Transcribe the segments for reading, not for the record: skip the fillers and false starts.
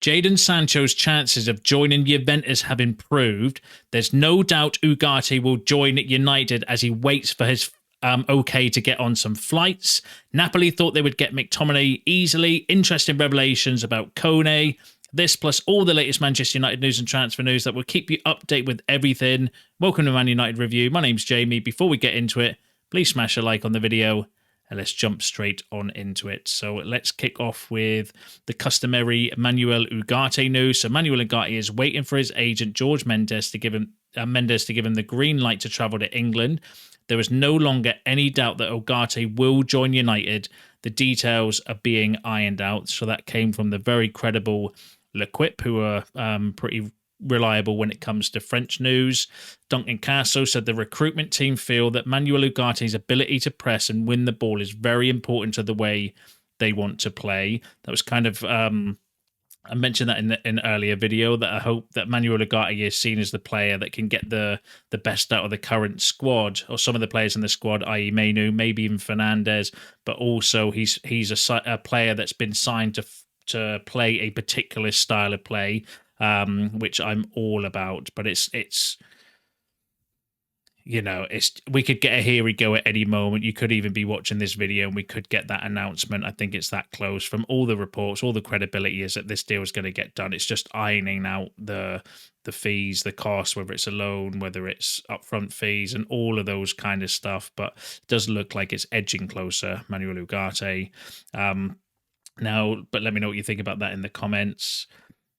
Jadon Sancho's chances of joining Juventus have improved. There's no doubt Ugarte will join United as he waits for his okay to get on some flights. Napoli thought they would get McTominay easily. Interesting revelations about Koné. This plus all the latest Manchester United news and transfer news that will keep you updated with everything. Welcome to Man United Review. My name's Jamie. Before we get into it, please smash a like on the video and let's jump straight on into it. So let's kick off with the customary Manuel Ugarte news. So Manuel Ugarte is waiting for his agent George Mendes to give him the green light to travel to England. There is no longer any doubt that Ugarte will join United. The details are being ironed out. So that came from the very credible L'Equipe, who are pretty reliable when it comes to French news. Duncan Casso said the recruitment team feel that Manuel Ugarte's ability to press and win the ball is very important to the way they want to play. That was kind of I mentioned that in an earlier video, that I hope that Manuel Ugarte is seen as the player that can get the best out of the current squad, or some of the players in the squad, i.e. Menu, maybe even Fernandes, but also he's a player that's been signed to play a particular style of play, which I'm all about. But it's we could get a here we go at any moment. You could even be watching this video and we could get that announcement. I think it's that close from all the reports. All the credibility is that this deal is going to get done. It's just ironing out the fees, the costs, whether it's a loan, whether it's upfront fees, and all of those kind of stuff. But it does look like it's edging closer, Manuel Ugarte. Now, but let me know what you think about that in the comments.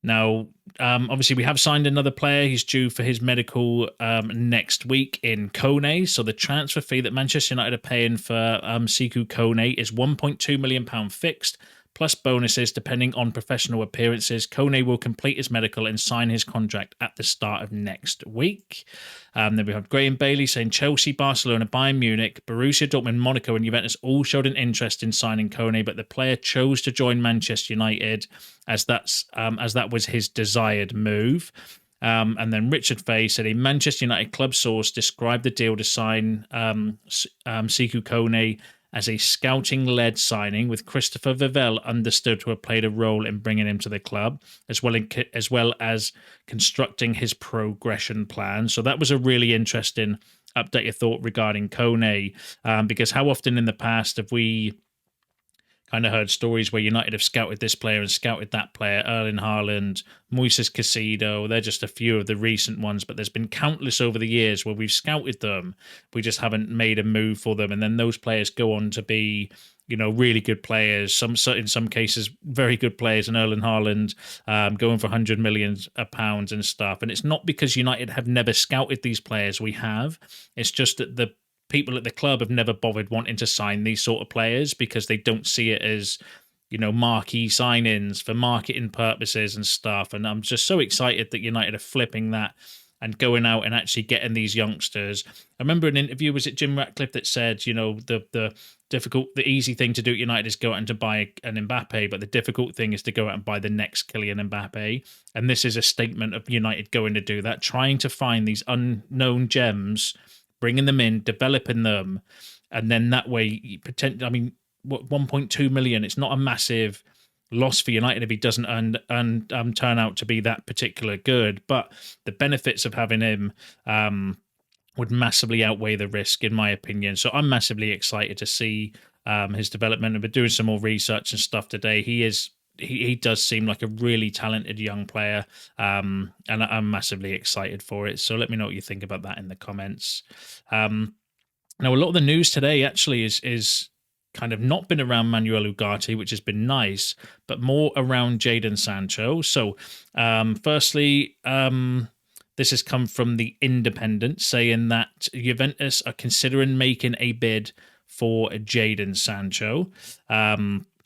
Now, obviously, we have signed another player. He's due for his medical next week in Koné. So the transfer fee that Manchester United are paying for Sékou Koné is £1.2 million fixed, plus bonuses depending on professional appearances. Koné will complete his medical and sign his contract at the start of next week. Then we have Graham Bailey saying Chelsea, Barcelona, Bayern Munich, Borussia Dortmund, Monaco and Juventus all showed an interest in signing Koné, but the player chose to join Manchester United as that was his desired move. And then Richard Fay said a Manchester United club source described the deal to sign Sékou Koné as a scouting-led signing, with Christopher Vivell understood to have played a role in bringing him to the club, as well as constructing his progression plan. So that was a really interesting update of thought regarding Koné, because how often in the past have we kind of heard stories where United have scouted this player and scouted that player, Erling Haaland, Moises Caicedo. They're just a few of the recent ones, but there's been countless over the years where we've scouted them. We just haven't made a move for them. And then those players go on to be, really good players. In some cases, very good players, and Erling Haaland going for £100 million and stuff. And it's not because United have never scouted these players. We have. It's just that the people at the club have never bothered wanting to sign these sort of players because they don't see it as, marquee signings for marketing purposes and stuff. And I'm just so excited that United are flipping that and going out and actually getting these youngsters. I remember an interview, was it Jim Ratcliffe, that said, the easy thing to do at United is go out and to buy an Mbappe, but the difficult thing is to go out and buy the next Kylian Mbappe. And this is a statement of United going to do that, trying to find these unknown gems, bringing them in, developing them, and then that way, potentially, 1.2 million, it's not a massive loss for United if he doesn't turn out to be that particular good, but the benefits of having him would massively outweigh the risk, in my opinion. So I'm massively excited to see his development. I've been doing some more research and stuff today. He does seem like a really talented young player, and I'm massively excited for it. So let me know what you think about that in the comments. Now, a lot of the news today actually is kind of not been around Manuel Ugarte, which has been nice, but more around Jadon Sancho. So firstly, this has come from The Independent, saying that Juventus are considering making a bid for Jadon Sancho.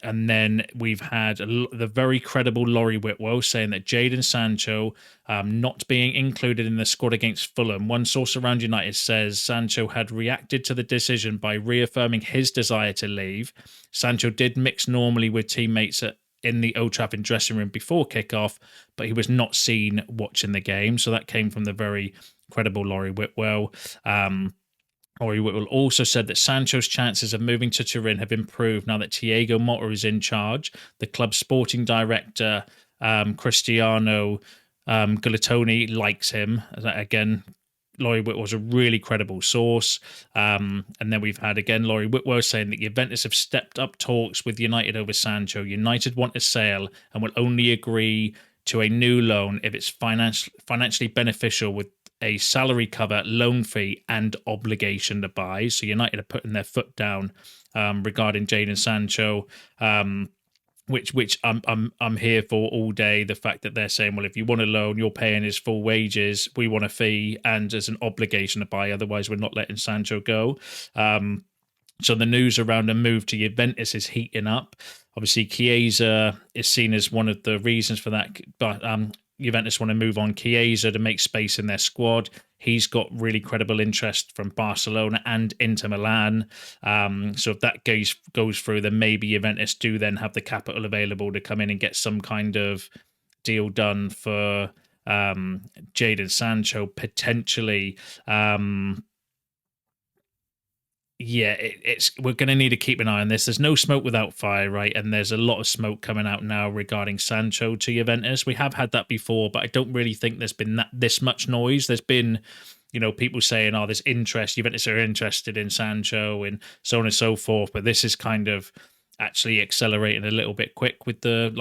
And then we've had the very credible Laurie Whitwell saying that Jadon Sancho not being included in the squad against Fulham. One source around United says Sancho had reacted to the decision by reaffirming his desire to leave. Sancho did mix normally with teammates in the Old Trafford dressing room before kickoff, but he was not seen watching the game. So that came from the very credible Laurie Whitwell. Ori Whitwell also said that Sancho's chances of moving to Turin have improved now that Thiago Motta is in charge. The club's sporting director Cristiano Gulatoni likes him. Again, Laurie Whitwell's a really credible source. And then we've had, again, Laurie Whitwell saying that Juventus have stepped up talks with United over Sancho. United want a sale and will only agree to a new loan if it's financially beneficial, with a salary cover, loan fee, and obligation to buy. So United are putting their foot down regarding Jadon Sancho. Which I'm here for all day. The fact that they're saying, well, if you want a loan, you're paying his full wages. We want a fee and as an obligation to buy. Otherwise, we're not letting Sancho go. So the news around a move to Juventus is heating up. Obviously, Chiesa is seen as one of the reasons for that, but Juventus want to move on Chiesa to make space in their squad. He's got really credible interest from Barcelona and Inter Milan. So if that goes through, then maybe Juventus do then have the capital available to come in and get some kind of deal done for Jadon Sancho, potentially. We're going to need to keep an eye on this. There's no smoke without fire, right? And there's a lot of smoke coming out now regarding Sancho to Juventus. We have had that before, but I don't really think there's been this much noise. There's been, people saying, "Oh, there's interest. Juventus are interested in Sancho," and so on and so forth. But this is kind of actually accelerating a little bit quick with the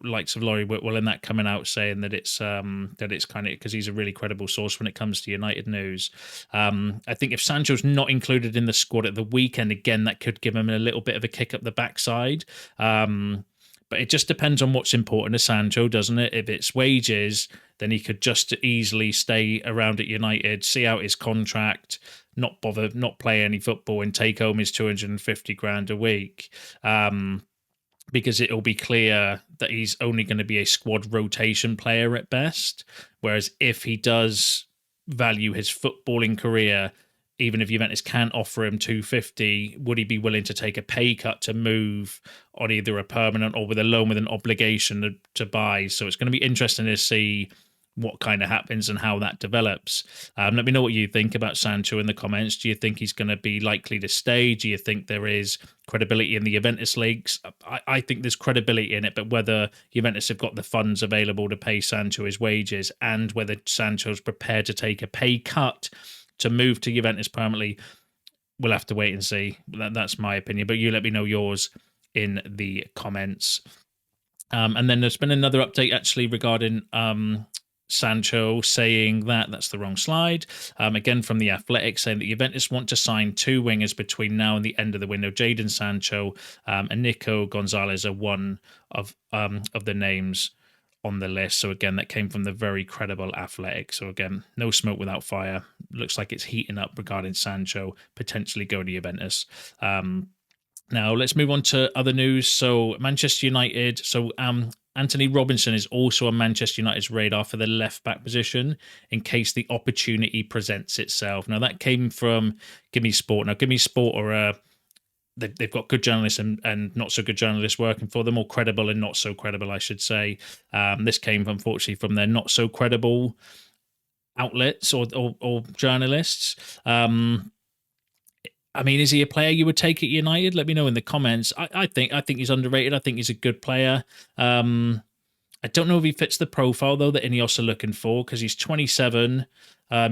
likes of Laurie Whitwell and that coming out saying that it's kind of, because he's a really credible source when it comes to United news. I think if Sancho's not included in the squad at the weekend, again, that could give him a little bit of a kick up the backside. But it just depends on what's important to Sancho, doesn't it? If it's wages, then he could just easily stay around at United, see out his contract, not bother, not play any football, and take home his 250 grand a week. Because it'll be clear that he's only going to be a squad rotation player at best. Whereas if he does value his footballing career, even if Juventus can't offer him 250, would he be willing to take a pay cut to move on either a permanent or with a loan with an obligation to buy? So it's going to be interesting to see what kind of happens and how that develops. Let me know what you think about Sancho in the comments. Do you think he's going to be likely to stay? Do you think there is credibility in the Juventus leagues? I think there's credibility in it, but whether Juventus have got the funds available to pay Sancho his wages and whether Sancho's prepared to take a pay cut to move to Juventus permanently, we'll have to wait and see. That's my opinion, but you let me know yours in the comments. And then there's been another update actually regarding Sancho, saying that's the wrong slide. Again, from the Athletic, saying that Juventus want to sign 2 wingers between now and the end of the window. Jadon Sancho and Nico Gonzalez are one of the names on the list. So again, that came from the very credible Athletic. So again, no smoke without fire. Looks like it's heating up regarding Sancho potentially going to Juventus. Now let's move on to other news. So Manchester United. So Anthony Robinson is also on Manchester United's radar for the left back position in case the opportunity presents itself. Now that came from Gimme Sport. Now Gimme Sport are they've got good journalists and not so good journalists working for them, or credible and not so credible, I should say. This came, unfortunately, from their not so credible outlets or journalists. I mean, is he a player you would take at United? Let me know in the comments. I think he's underrated. I think he's a good player. I don't know if he fits the profile, though, that Ineos are looking for, because he's 27.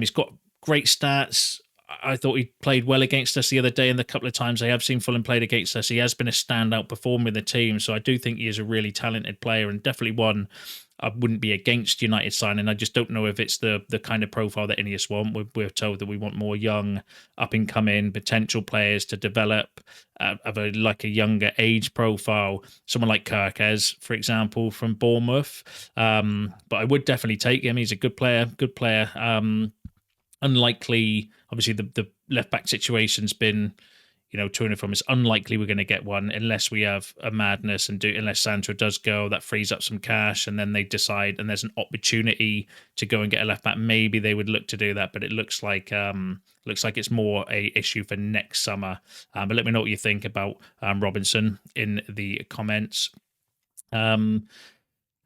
He's got great stats. I thought he played well against us the other day, and the couple of times I have seen Fulham played against us, he has been a standout performer in the team. So I do think he is a really talented player, and definitely one I wouldn't be against United signing. I just don't know if it's the kind of profile that Ineos want. We're told that we want more young, up-and-coming potential players to develop of a younger age profile. Someone like Kirkes, for example, from Bournemouth. But I would definitely take him. He's a good player. Unlikely, obviously, the left-back situation's been, to and from. It's unlikely we're going to get one unless we have a madness unless Sancho does go. That frees up some cash, and then they decide, and there's an opportunity to go and get a left-back. Maybe they would look to do that, but it looks like it's more a issue for next summer. But let me know what you think about Robinson in the comments.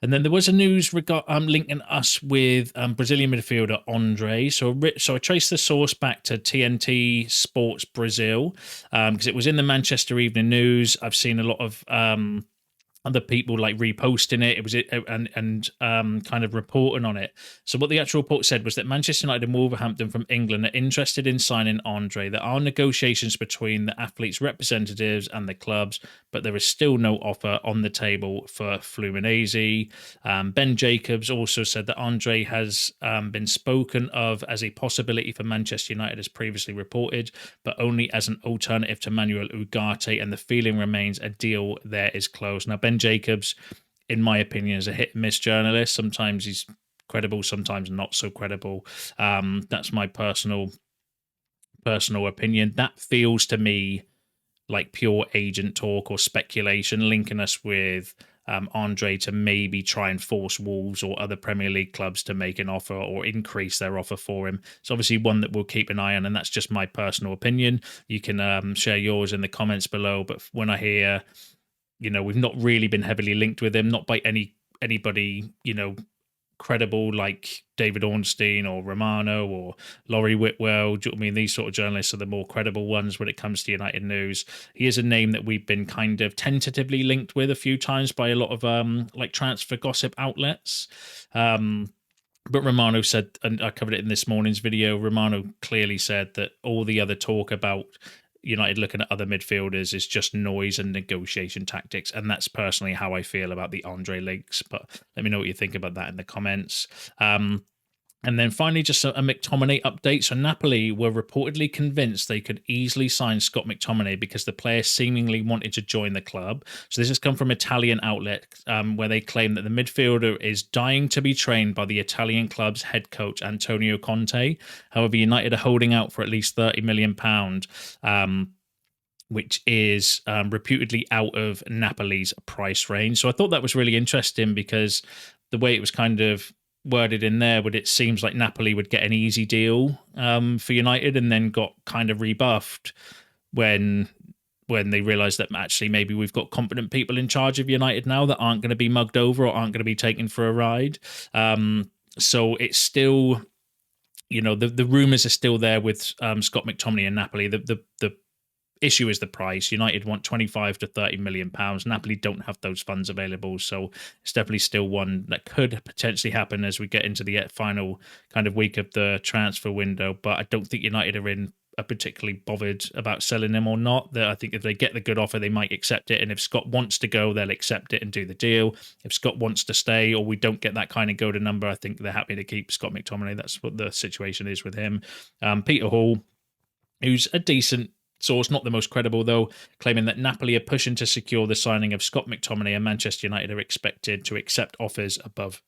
And then there was a news linking us with Brazilian midfielder Andre. So I traced the source back to TNT Sports Brazil because it was in the Manchester Evening News. I've seen a lot of other people like reposting it. It was kind of reporting on it. So what the actual report said was that Manchester United and Wolverhampton from England are interested in signing Andre. There are negotiations between the athletes' representatives and the clubs, but there is still no offer on the table for Fluminense. Ben Jacobs also said that Andre has been spoken of as a possibility for Manchester United, as previously reported, but only as an alternative to Manuel Ugarte, and the feeling remains a deal there is close. Now, Ben Jacobs, in my opinion, is a hit and miss journalist. Sometimes he's credible, sometimes not so credible. That's my personal opinion. That feels to me like pure agent talk or speculation, linking us with Andre to maybe try and force Wolves or other Premier League clubs to make an offer or increase their offer for him. It's obviously one that we'll keep an eye on, and that's just my personal opinion. You can share yours in the comments below, but when I hear, we've not really been heavily linked with him, not by anybody, credible like David Ornstein or Romano or Laurie Whitwell. Do you know what I mean? These sort of journalists are the more credible ones when it comes to United news. He is a name that we've been kind of tentatively linked with a few times by a lot of like transfer gossip outlets. But Romano said, and I covered it in this morning's video, Romano clearly said that all the other talk about United looking at other midfielders is just noise and negotiation tactics, and that's personally how I feel about the Andre links. But let me know what you think about that in the comments. And then finally, just a McTominay update. So Napoli were reportedly convinced they could easily sign Scott McTominay because the player seemingly wanted to join the club. So this has come from Italian outlet where they claim that the midfielder is dying to be trained by the Italian club's head coach, Antonio Conte. However, United are holding out for at least £30 million, which is reputedly out of Napoli's price range. So I thought that was really interesting because the way it was kind of worded in there, but it seems like Napoli would get an easy deal for United, and then got kind of rebuffed when they realised that actually maybe we've got competent people in charge of United now that aren't going to be mugged over or aren't going to be taken for a ride. So it's still, the rumours are still there with Scott McTominay and Napoli. The issue is the price. United want 25 to 30 million pounds. Napoli don't have those funds available, so it's definitely still one that could potentially happen as we get into the final kind of week of the transfer window. But I don't think United are particularly bothered about selling him or not. I think if they get the good offer, they might accept it, and if Scott wants to go, they'll accept it and do the deal. If Scott wants to stay, or we don't get that kind of go-to number, I think they're happy to keep Scott McTominay. That's what the situation is with him. Peter Hall, who's a decent source, not the most credible though, claiming that Napoli are pushing to secure the signing of Scott McTominay, and Manchester United are expected to accept offers above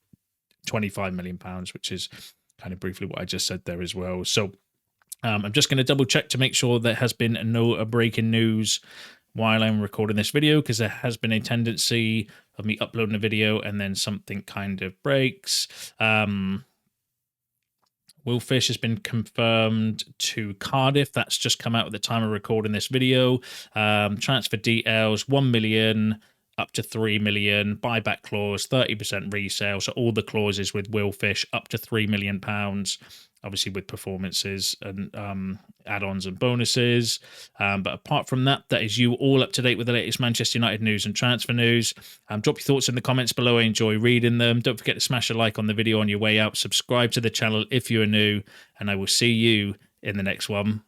£25 million, which is kind of briefly what I just said there as well. So I'm just going to double check to make sure there has been no breaking news while I'm recording this video, because there has been a tendency of me uploading a video and then something kind of breaks. Will Fish has been confirmed to Cardiff. That's just come out at the time of recording this video. Transfer details, 1 million up to 3 million. Buyback clause, 30% resale. So all the clauses with Will Fish up to £3 million. Obviously with performances and add-ons and bonuses. But apart from that, that is you all up to date with the latest Manchester United news and transfer news. Drop your thoughts in the comments below. I enjoy reading them. Don't forget to smash a like on the video on your way out. Subscribe to the channel if you are new. And I will see you in the next one.